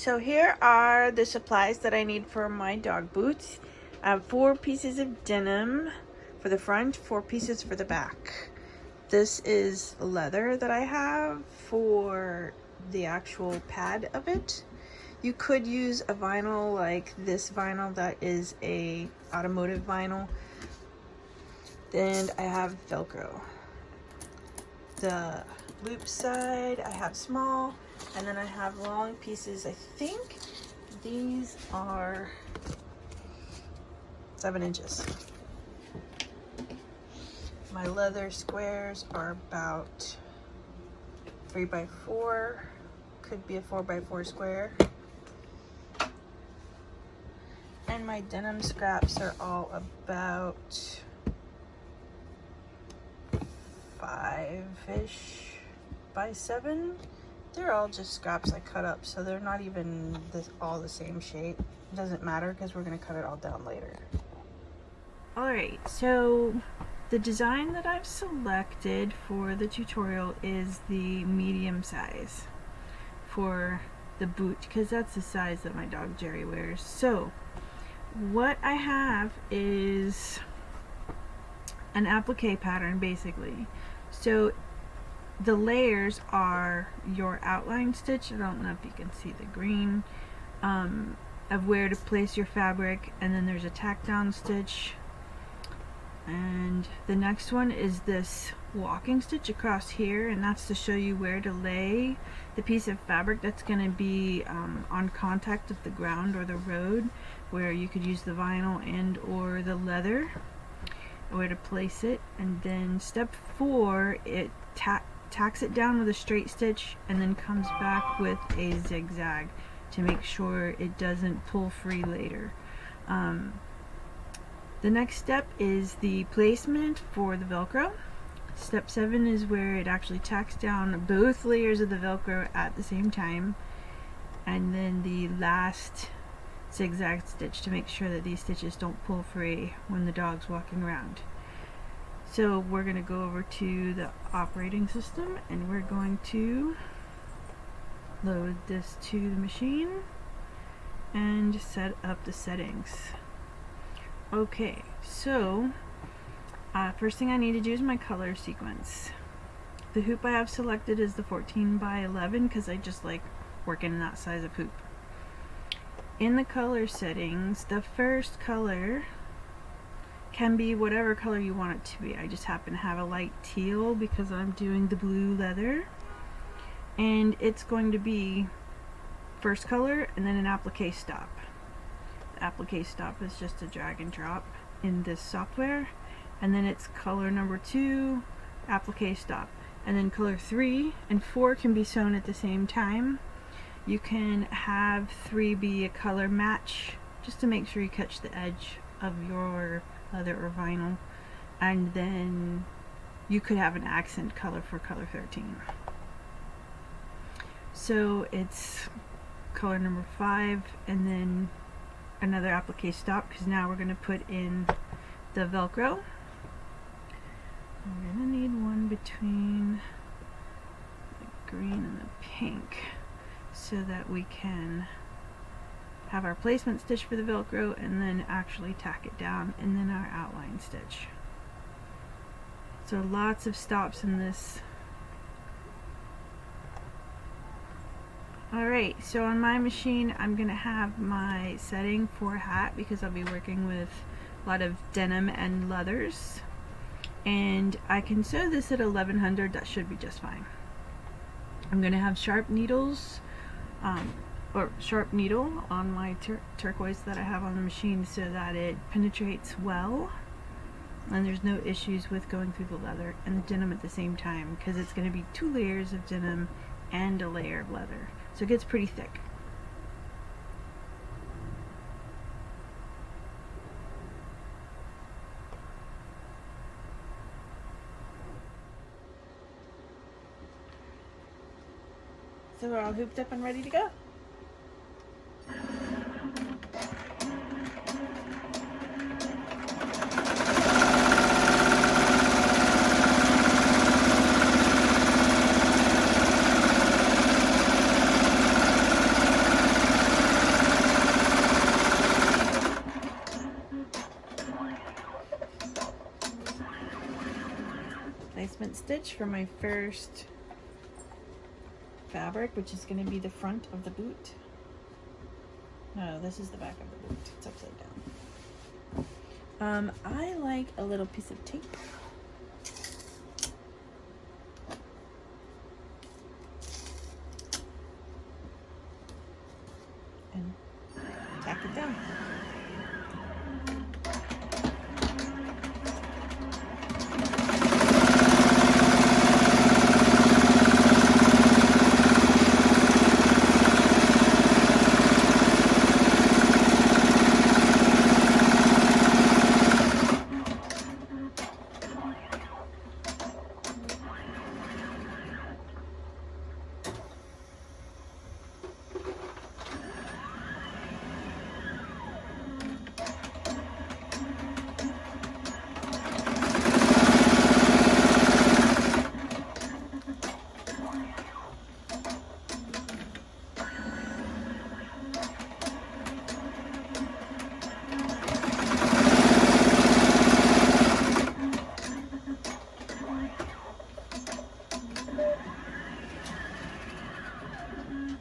So here are the supplies that I need for my dog boots. I have 4 pieces of denim for the front, 4 pieces for the back. This is leather that I have for the actual pad of it. You could use a vinyl like this vinyl that is a automotive vinyl. Then I have Velcro. The loop side I have small, and then I have long pieces. I think these are 7 inches. My leather squares are about 3x4, could be a 4x4 square. And my denim scraps are all about 5-ish by 7. They're all just scraps I cut up, so they're not even all the same shape. It doesn't matter because we're going to cut it all down later. Alright, so the design that I've selected for the tutorial is the medium size for the boot, because that's the size that my dog Jerry wears. So what I have is an applique pattern basically. So the layers are your outline stitch. I don't know if you can see the green, of where to place your fabric, and then there's a tack down stitch, and the next one is this walking stitch across here, and that's to show you where to lay the piece of fabric that's going to be on contact with the ground or the road, where you could use the vinyl and or the leather, where to place it. And then step 4, it tacks it down with a straight stitch and then comes back with a zigzag to make sure it doesn't pull free later. The next step is the placement for the Velcro. Step 7 is where it actually tacks down both layers of the Velcro at the same time, and then the last zigzag stitch to make sure that these stitches don't pull free when the dog's walking around. So we're going to go over to the operating system, and we're going to load this to the machine and set up the settings. Okay, so first thing I need to do is my color sequence. The hoop I have selected is the 14x11 because I just like working in that size of hoop. In the color settings, the first color can be whatever color you want it to be. I just happen to have a light teal because I'm doing the blue leather, and it's going to be first color and then an applique stop. The applique stop is just a drag and drop in this software, and then it's color number 2, applique stop, and then color 3 and 4 can be sewn at the same time. You can have 3 be a color match just to make sure you catch the edge of your leather or vinyl, and then you could have an accent color for color 13. So it's color number 5 and then another applique stop, because now we're going to put in the Velcro. I'm going to need one between the green and the pink so that we can have our placement stitch for the Velcro and then actually tack it down, and then our outline stitch. So lots of stops in this. Alright, so on my machine I'm going to have my setting for hat because I'll be working with a lot of denim and leathers, and I can sew this at 1100. That should be just fine. I'm going to have sharp needles, or sharp needle on my turquoise that I have on the machine so that it penetrates well and there's no issues with going through the leather and the denim at the same time, because it's going to be 2 layers of denim and a layer of leather, so it gets pretty thick. So we're all hooped up and ready to go. placement stitch for my first fabric, which is going to be the front of the boot. No, this is the back of the boot. It's upside down. I like a little piece of tape. And tack it down.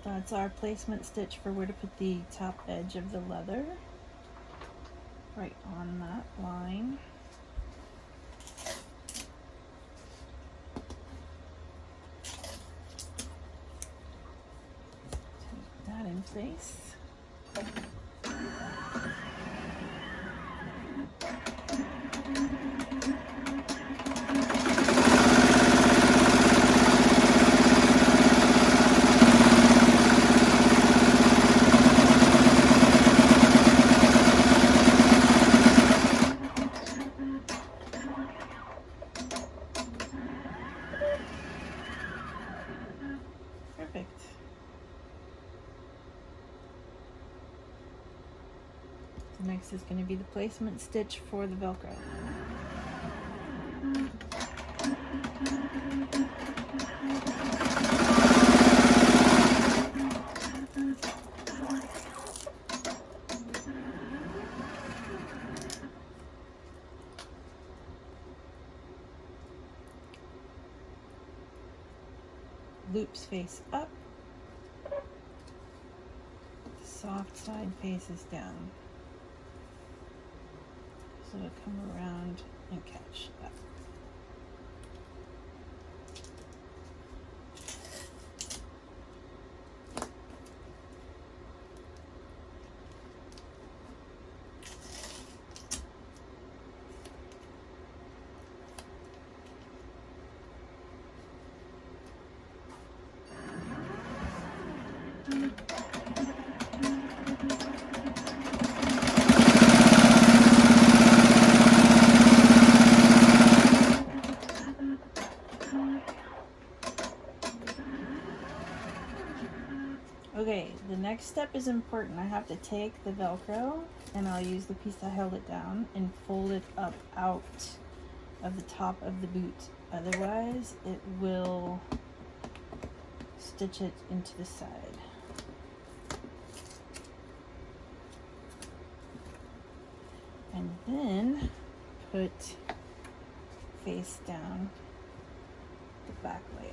That's our placement stitch for where to put the top edge of the leather, right on that line. Take that in place. Perfect. The next is going to be the placement stitch for the Velcro. Loops face up, the soft side faces down. So it'll come around and catch that. Okay, the next step is important. I have to take the Velcro and I'll use the piece that held it down and fold it up out of the top of the boot. Otherwise, it will stitch it into the side. And then put face down the back layer.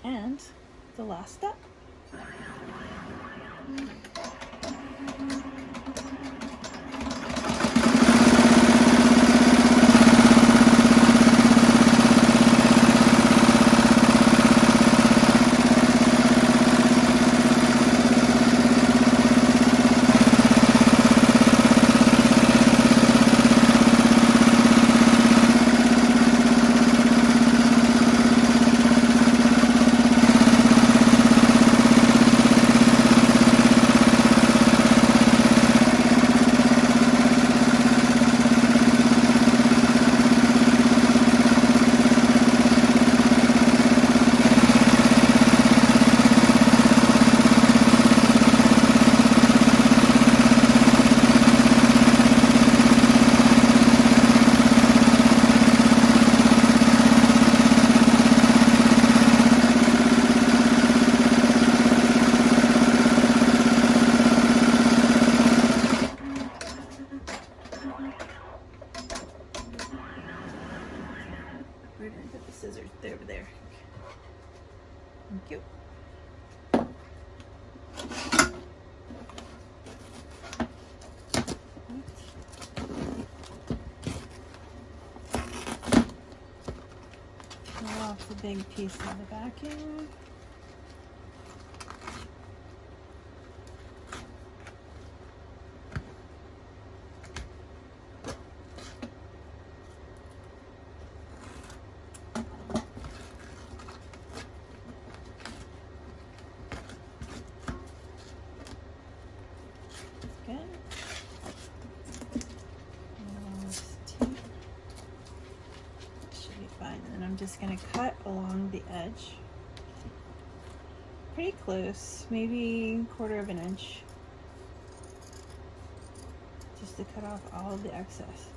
And the last step. Thank you. Pull off the big piece of the backing. I'm just going to cut along the edge, pretty close, maybe 1/4 of an inch, just to cut off all of the excess.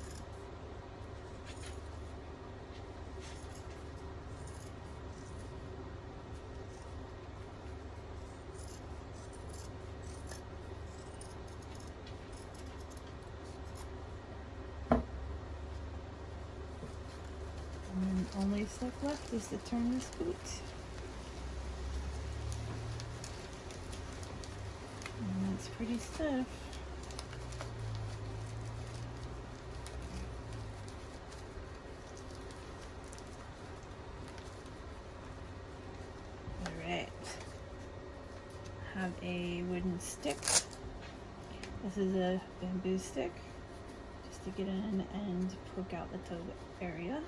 And the only step left is to turn this boot. And that's pretty stiff. Alright. Have a wooden stick. This is a bamboo stick, just to get in and poke out the toe area.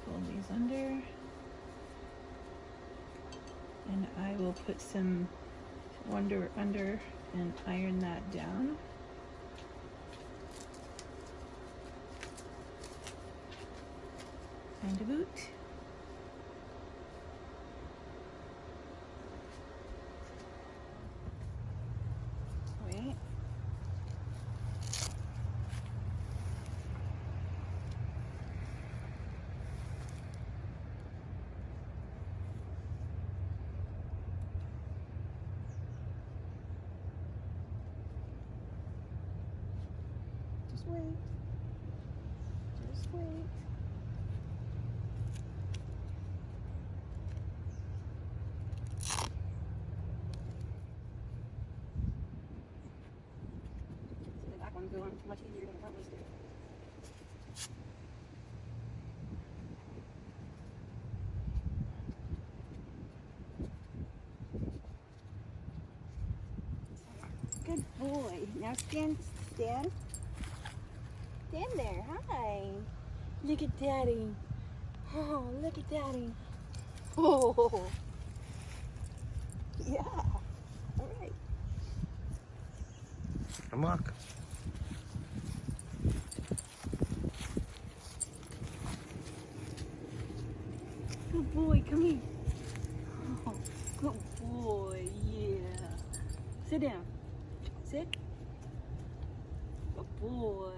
Pull these under, and I will put some under and iron that down. And a boot. Wait. Just wait. Just wait. Going much easier than the front ones do. Good boy. Now stand. Stand there. Hi. Look at Daddy. Oh, look at Daddy. Oh. Yeah. All right. Come on. Good boy, come here. Oh, good boy, yeah. Sit down. Sit. Good boy.